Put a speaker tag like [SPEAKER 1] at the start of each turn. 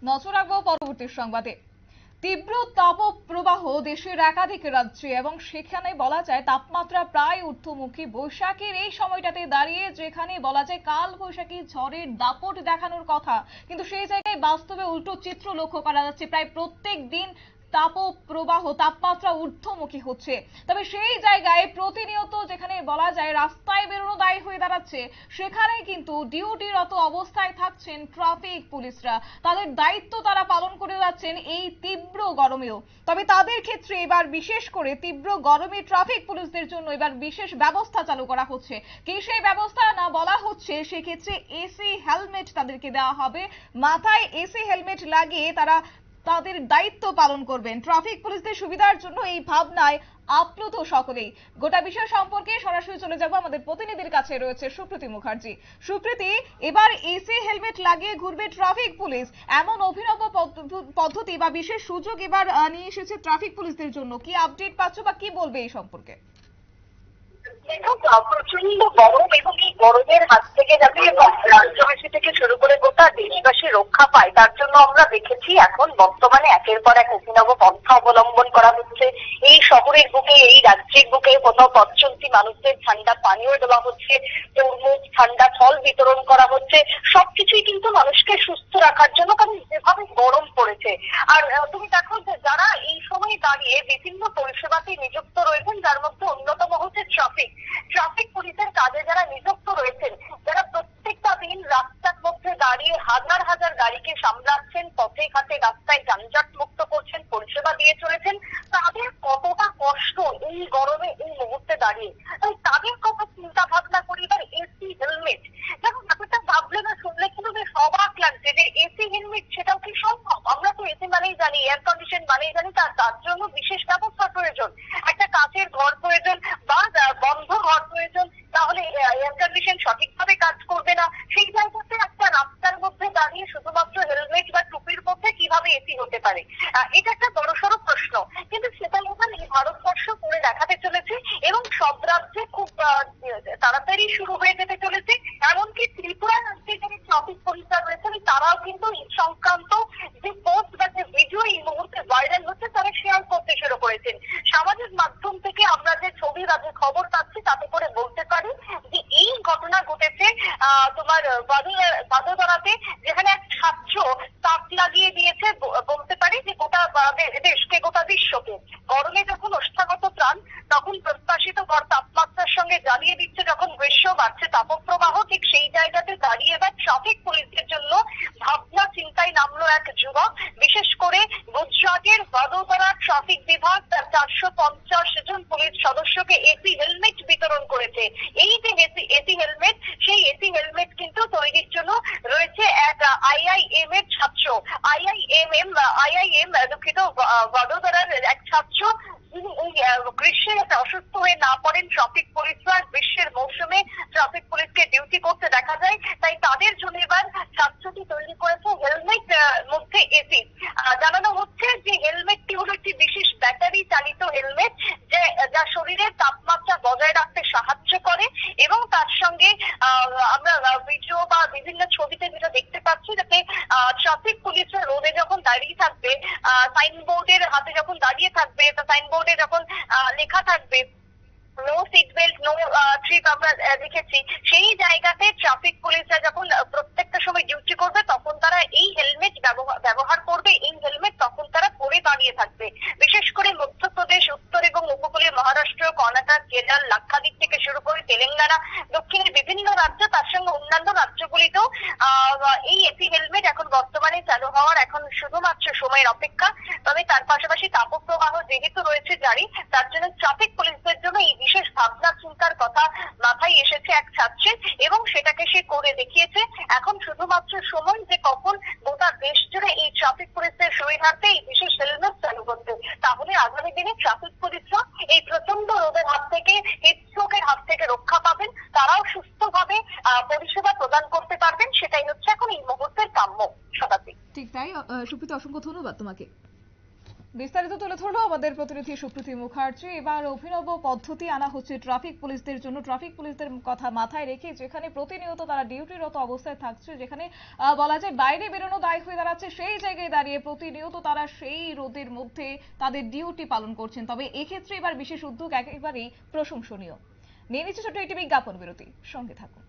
[SPEAKER 1] নজর রাখবো পরবর্তী সংবাদে। তীব্র তাপপ্রবাহ দেশের একাধিক রাজ্যে এবং সেখানে বলা যায় তাপমাত্রা প্রায় ঊর্ধ্বমুখী। বৈশাখের এই সময়টাতে দাঁড়িয়ে যেখানে বলা যায় কাল বৈশাখী ঝড়ের দাপট দেখানোর কথা, কিন্তু সেই জায়গায় বাস্তবে উল্টো চিত্র লক্ষ্য করা যাচ্ছে। প্রায় প্রত্যেক দিন তাপপ্রবাহ তাপমাত্রা ঊর্ধ্বমুখী হচ্ছে। তবে সেই জায়গায় প্রতিনিয়ত যেখানে বলা যায় রাস্তায় বেরোনো দায়ী হয়ে দাঁড়াচ্ছে, সেখানে কিন্তু ডিউটিরত অবস্থায় থাকছেন ট্রাফিক পুলিশরা। তাদের দায়িত্ব তারা পালন করে যাচ্ছেন এই তীব্র গরমেও। তবে তাদের ক্ষেত্রে এবার বিশেষ করে তীব্র গরমে ট্রাফিক পুলিশদের জন্য এবার বিশেষ ব্যবস্থা চালু করা হচ্ছে। কি সেই ব্যবস্থা না বলা হচ্ছে, সেক্ষেত্রে এসি হেলমেট তাদেরকে দেওয়া হবে। মাথায় এসি হেলমেট লাগিয়ে তারা তাদের দায়িত্ব পালন করবেন। ট্রাফিক পুলিশদের সুবিধার জন্য এই ভাবনায় আপ্লুত সকলেই। গোটা বিষয় সম্পর্কে সরাসরি চলে যাব আমাদের প্রতিনিধির কাছে, রয়েছে সুপ্রীতি মুখার্জি। সুপ্রীতি, এবার এসি হেলমেট লাগিয়ে ঘুরবে ট্রাফিক পুলিশ, এমন অভিনব পদ্ধতি বা বিশেষ সুযোগ এবার নিয়ে এসেছে ট্রাফিক পুলিশদের জন্য। কি আপডেট পাচ্ছ বা কি বলবে এই সম্পর্কে?
[SPEAKER 2] প্রচন্ড গরম এবং এই গরমের হাত থেকে যাতে রাজ্যবাসী থেকে শুরু করে গোটা দেশবাসী রক্ষা পায়, তার জন্য আমরা দেখেছি এখন বর্তমানে একের পর এক অভিনব পন্থা অবলম্বন করা হচ্ছে। এই শহরের বুকে, এই রাজ্যের বুকে কোথাও পথ চলতি মানুষদের ঠান্ডা পানীয় দেওয়া হচ্ছে, তরমুজ, ঠান্ডা ফল বিতরণ করা হচ্ছে। সবকিছুই কিন্তু মানুষকে সুস্থ রাখার জন্য, কারণ যেভাবে গরম পড়েছে। আর তুমি দেখো যে যারা এই সময় দাঁড়িয়ে বিভিন্ন পরিষেবাতে নিযুক্ত রয়েছেন, যার মধ্যে অন্যতম হচ্ছে ট্রাফিক পুলিশের কাজে যারা নিযুক্ত রয়েছেন, যারা প্রত্যেকটা দিন রাস্তার মধ্যে দাঁড়িয়ে হাজার হাজার গাড়িকে সামলাচ্ছেন, পথে ঘাটে রাস্তায় যানজট মুক্ত করছেন, পরিষেবা দিয়ে চলেছেন, তাদের কতটা কষ্ট এই গরমে এই মুহূর্তে দাঁড়িয়ে। তাদের কথা চিন্তা ভাবনা করি। এবার এসি হেলমেট, দেখো ব্যাপারটা ভাবলে না শুনলে কিন্তু বেশ অবাক লাগছে যে এসি হেলমেট সেটাও কি সম্ভব? আমরা তো এসি মানেই জানি, এয়ার কন্ডিশন মানেই জানি তার জন্য বিশেষ ব্যবস্থা প্রয়োজন, একটা কাচের ঘর প্রয়োজন বা বন্ধ ঘর প্রয়োজন, তাহলে এয়ার কন্ডিশন সঠিকভাবে কাজ করবে না। সেই জায়গাতে একটা রাস্তার মধ্যে দাঁড়িয়ে শুধুমাত্র হেলমেট বা টুপির মধ্যে কিভাবে এসি হতে পারে? এটা একটা বড়সড় প্রশ্ন, কিন্তু সেটা এখানে ভারতবর্ষ করে দেখাতে চলেছে এবং সব রাজ্যে খুব তাড়াতাড়ি শুরু হয়ে যেতে চলেছে। এমনকি ত্রিপুরা রাজ্যে যারা ট্রাফিক পুলিশরা রয়েছেন, তারাও কিন্তু এই সংক্রান্ত যে পোস্ট বা যে ভিডিও এই মুহূর্তে ভাইরাল হচ্ছে তারা শেয়ার করতে শুরু করেছেন। সামাজিক মাধ্যম থেকে আমরা যে ছবি বা যে খবর পাচ্ছি তাতে করে বলতে পারি যে এই ঘটনা ঘটেছে তোমার ভাদোদরাতে, যেখানে এক ছাত্র তাক লাগিয়ে দিয়েছে বলতে পারি যে গোটা দেশকে, গোটা বিশ্বকে। গরমে যখন ওষ্ঠাগত প্রাণ, তখন প্রত্যাশিত তাপমাত্রার সঙ্গে জ্বালিয়ে দিচ্ছে যখন গ্রীষ্ম, বাড়ছে তাপপ্রবাহ, ঠিক সেই জায়গাতে দাঁড়িয়ে এবার ট্রাফিক পুলিশদের জন্য ভাবনা চিন্তায় নামলো এক যুবক। বিশেষ করে গুজরাটের ভাদোদরা ট্রাফিক বিভাগ তার 450 জন পুলিশ সদস্যকে এসি হেলমেট বিতরণ করেছে। এই যে এসি হেলমেট, সেই এসি হেলমেট কিন্তু তৈরির জন্য রয়েছে এক আইআইএম এর ছাত্র, আইআইএম দুঃখিত, ভাদোদরার এক ছাত্র, যিনি এই গ্রীষ্মে যাতে অসুস্থ হয়ে না পড়েন। ট্রাফিক পুলিশরা গ্রীষ্মের মৌসুমে ট্রাফিক পুলিশকে ডিউটি করতে দেখা যায়, তাই তাদের জন্য এবার ছাত্রটি তৈরি করেছে হেলমেট মধ্যে এসি। জানানো হচ্ছে যে হেলমেটটি হলো একটি বিশেষ ব্যাটারি চালিত হেলমেট, যা শরীরের তাপমাত্রা বজায় রাখতে সাহায্য করে। এবং তার সঙ্গে আমরা ভিডিও বা বিভিন্ন ছবিতে যেটা দেখতে পাচ্ছি, যাতে ট্রাফিক পুলিশরা রোডে যখন দাঁড়িয়ে থাকবে, সাইনবোর্ডের হাতে যখন দাঁড়িয়ে থাকবে, সাইনবোর্ডে যখন লেখা থাকবে no seat belt, no trip আমরা দেখেছি, সেই জায়গাতে ট্রাফিক পুলিশরা যখন প্রত্যেকটা সময় ডিউটি করবে তখন তারা এই হেলমেট ব্যবহার করবে। এই হেলমেট তখন তারা পরে দাঁড়িয়ে থাকবে। বিশেষ করে মধ্যপ্রদেশ, উত্তর এবং উপকূলীয় মহারাষ্ট্র, কর্ণাটক, কেরল, লাক্ষাদ্বীপ থেকে শুরু করে তেলেঙ্গানা, দক্ষিণের বিভিন্ন রাজ্য, তার সঙ্গে অন্যান্য রাজ্যগুলিতেও এই এসি হেলমেট এখন বর্তমানে চালু হওয়ার এখন শুধুমাত্র সময়ের অপেক্ষা। তবে তার পাশাপাশি তাপপ্রবাহ যেহেতু রয়েছে জারি, তার জন্য ট্রাফিক পুলিশদের জন্য এই বিশেষ ভাবনা চিন্তার কথা মাথায় এসেছে এক ছাত্রের, এবং সেটাকে সে করে দেখিয়েছে। এখন শুধুমাত্র সময় যে কখন গোটা দেশ জুড়ে এই ট্রাফিক পুলিশদের সুবিধার্থে এই বিশেষ হেলমেট চালু করতে। তাহলে আগামী দিনে ট্রাফিক পুলিশরা এই প্রচন্ড রোদের হাত থেকে, হিটস্ট্রোকের হাত থেকে রক্ষা পাবেন, তারাও সুস্থভাবে পরিষেবা প্রদান করতে পারবেন। সেটাই হচ্ছে এখন এই মুহূর্তের কাম্য। শতাব্দী।
[SPEAKER 1] ঠিক তাই সুপ্রীতি, অসংখ্য ধন্যবাদ তোমাকে। বিস্তারিত তুলে ধরলো আমাদের প্রতিনিধি সুপ্রীতি মুখার্জি। এবার অভিনব পদ্ধতি আনা হচ্ছে ট্রাফিক পুলিশদের জন্য। ট্রাফিক পুলিশদের কথা মাথায় রেখে যেখানে প্রতিনিয়ত তারা ডিউটিরত অবস্থায় থাকছে, যেখানে বলা যায় বাইরে বেরোনো দায় হয়ে দাঁড়াচ্ছে, সেই জায়গায় দাঁড়িয়ে প্রতিনিয়ত তারা সেই রোদের মধ্যে তাদের ডিউটি পালন করছেন। তবে এক্ষেত্রে এবার বিশেষ উদ্যোগ একেবারেই প্রশংসনীয়। নিয়ে নিচ্ছে ছোট্ট একটি বিজ্ঞাপন বিরতি, সঙ্গে থাকুন।